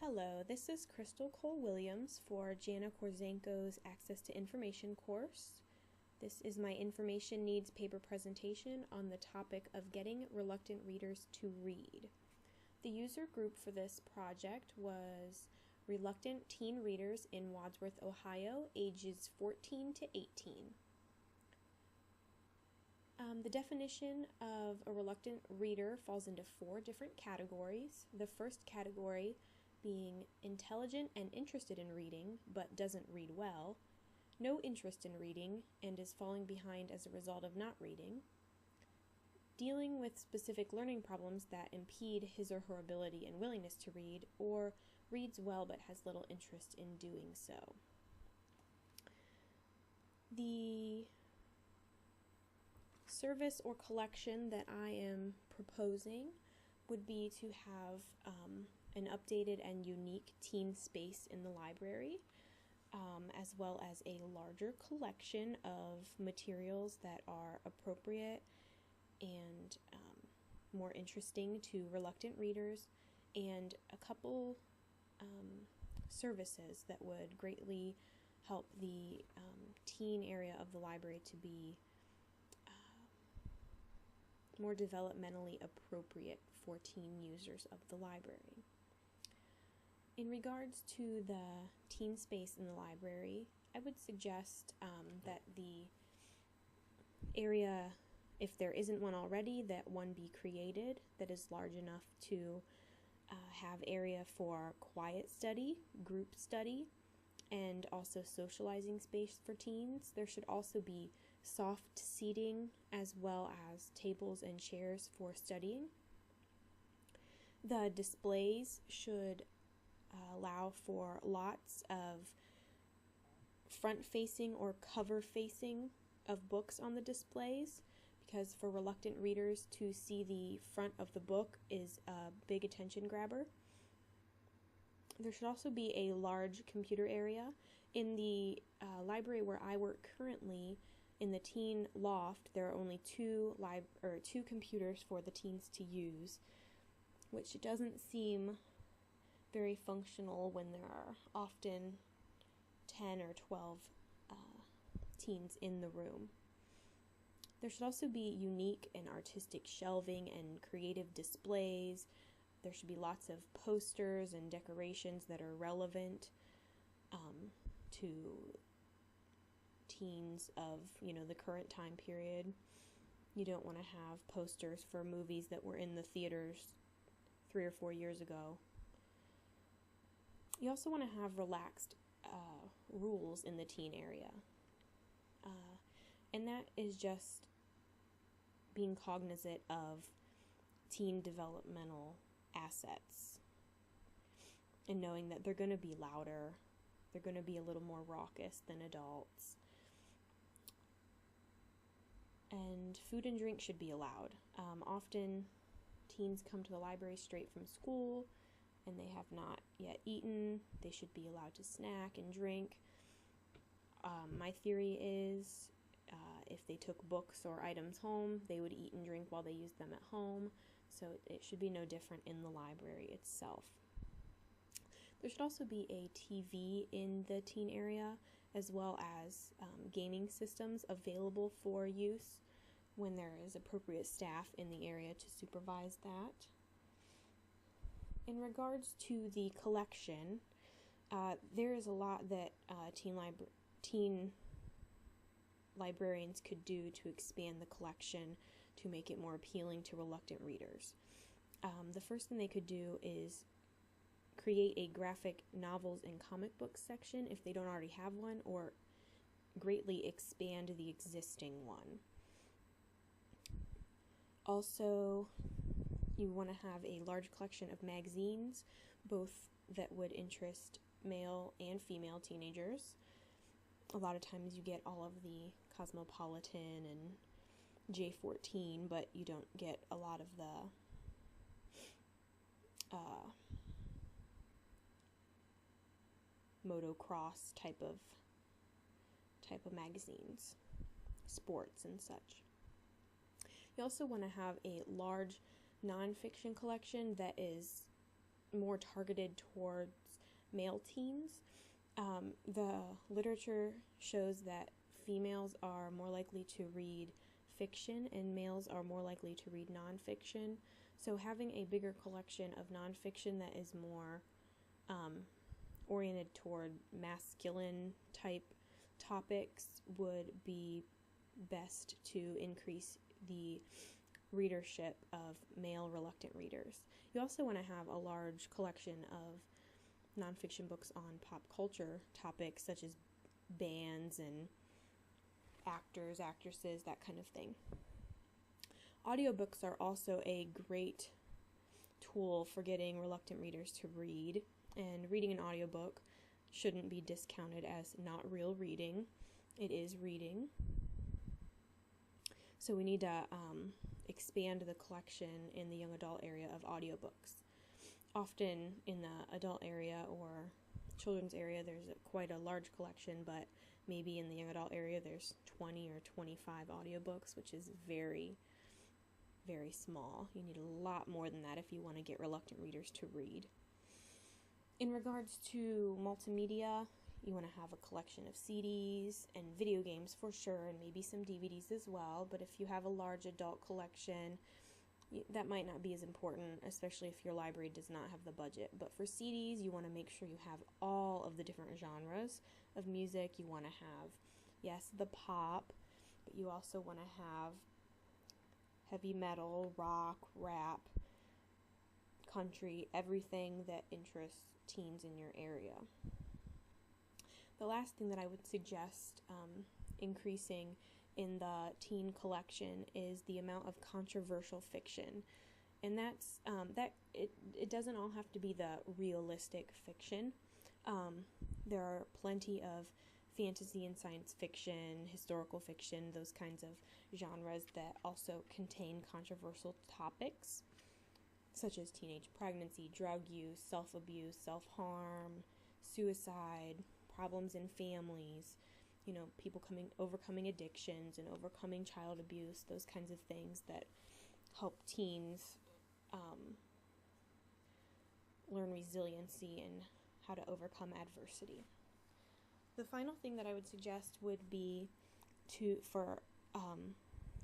Hello, this is Crystal Cole-Williams for Jana Korzenko's Access to Information course. This is my information needs paper presentation on the topic of getting reluctant readers to read. The user group for this project was reluctant teen readers in Wadsworth, Ohio, ages 14 to 18. The definition of a reluctant reader falls into 4 different categories. The first category being intelligent and interested in reading, but doesn't read well, no interest in reading, and is falling behind as a result of not reading, dealing with specific learning problems that impede his or her ability and willingness to read, or reads well but has little interest in doing so. The service or collection that I am proposing would be to have an updated and unique teen space in the library, as well as a larger collection of materials that are appropriate and more interesting to reluctant readers, and a couple services that would greatly help the teen area of the library to be more developmentally appropriate for teen users of the library. In regards to the teen space in the library, I would suggest that the area, if there isn't one already, that one be created that is large enough to have area for quiet study, group study, and also socializing space for teens. There should also be soft seating as well as tables and chairs for studying. The displays should allow for lots of front-facing or cover-facing of books on the displays, because for reluctant readers to see the front of the book is a big attention grabber. There should also be a large computer area. In the library where I work currently, in the teen loft, there are only two computers for the teens to use, which doesn't seem very functional when there are often 10 or 12 teens in the room. There should also be unique and artistic shelving and creative displays. There should be lots of posters and decorations that are relevant to teens of, the current time period. You don't want to have posters for movies that were in the theaters 3 or 4 years ago. You also want to have relaxed rules in the teen area. And that is just being cognizant of teen developmental assets and knowing that they're going to be louder, they're going to be a little more raucous than adults. And food and drink should be allowed. Often teens come to the library straight from school and they have not yet eaten. They should be allowed to snack and drink. My theory is if they took books or items home, they would eat and drink while they used them at home. So it should be no different in the library itself. There should also be a TV in the teen area, as well as gaming systems available for use when there is appropriate staff in the area to supervise that. In regards to the collection, there is a lot that teen librarians could do to expand the collection to make it more appealing to reluctant readers. The first thing they could do is create a graphic novels and comic books section if they don't already have one, or greatly expand the existing one. Also, you want to have a large collection of magazines, both that would interest male and female teenagers. A lot of times you get all of the Cosmopolitan and J14, but you don't get a lot of the motocross type of magazines, sports and such. You also want to have a large nonfiction collection that is more targeted towards male teens. The literature shows that females are more likely to read fiction and males are more likely to read nonfiction. So having a bigger collection of nonfiction that is more oriented toward masculine type topics would be best to increase the readership of male reluctant readers. You also want to have a large collection of nonfiction books on pop culture topics such as bands and actors, actresses, that kind of thing. Audiobooks are also a great tool for getting reluctant readers to read, and reading an audiobook shouldn't be discounted as not real reading. It is reading. So we need to expand the collection in the young adult area of audiobooks. Often in the adult area or children's area there's quite a large collection, but maybe in the young adult area there's 20 or 25 audiobooks, which is very, very small. You need a lot more than that if you want to get reluctant readers to read. In regards to multimedia, you want to have a collection of CDs and video games for sure, and maybe some DVDs as well, but if you have a large adult collection, that might not be as important, especially if your library does not have the budget. But for CDs, you want to make sure you have all of the different genres of music. You want to have, yes, the pop, but you also want to have heavy metal, rock, rap, country, everything that interests teens in your area. The last thing that I would suggest increasing in the teen collection is the amount of controversial fiction. And that's it doesn't all have to be the realistic fiction. There are plenty of fantasy and science fiction, historical fiction, those kinds of genres that also contain controversial topics, such as teenage pregnancy, drug use, self-abuse, self-harm, suicide, problems in families, people overcoming addictions and overcoming child abuse, those kinds of things that help teens learn resiliency and how to overcome adversity. The final thing that I would suggest would be for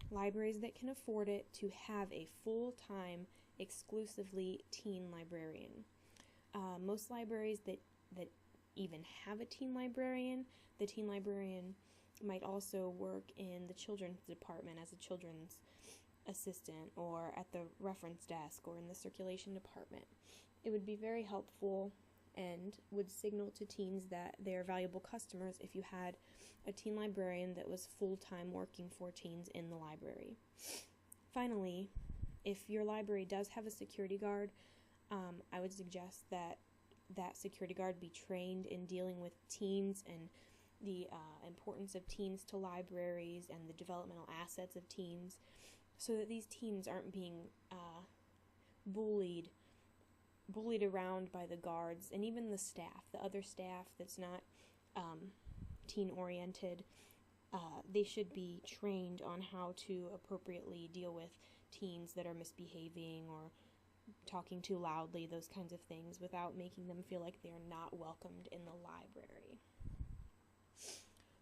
libraries that can afford it to have a full-time, exclusively teen librarian. Most libraries that even have a teen librarian, the teen librarian might also work in the children's department as a children's assistant or at the reference desk or in the circulation department. It would be very helpful and would signal to teens that they're valuable customers if you had a teen librarian that was full-time working for teens in the library. Finally, if your library does have a security guard, I would suggest that security guard be trained in dealing with teens and the importance of teens to libraries and the developmental assets of teens, so that these teens aren't being bullied around by the guards and even the other staff that's not teen-oriented. They should be trained on how to appropriately deal with teens that are misbehaving or talking too loudly, those kinds of things, without making them feel like they're not welcomed in the library.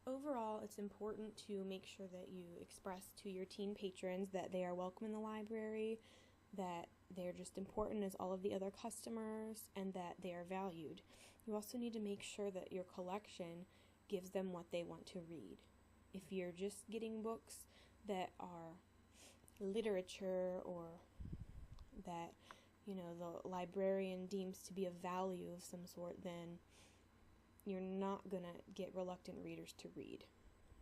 Overall, it's important to make sure that you express to your teen patrons that they are welcome in the library, that they're just important as all of the other customers, and that they are valued. You also need to make sure that your collection gives them what they want to read. If you're just getting books that are literature or that the librarian deems to be of value of some sort, then you're not going to get reluctant readers to read.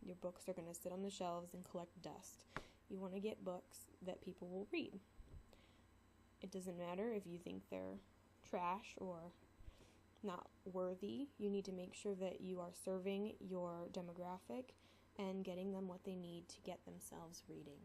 Your books are going to sit on the shelves and collect dust. You want to get books that people will read. It doesn't matter if you think they're trash or not worthy. You need to make sure that you are serving your demographic and getting them what they need to get themselves reading.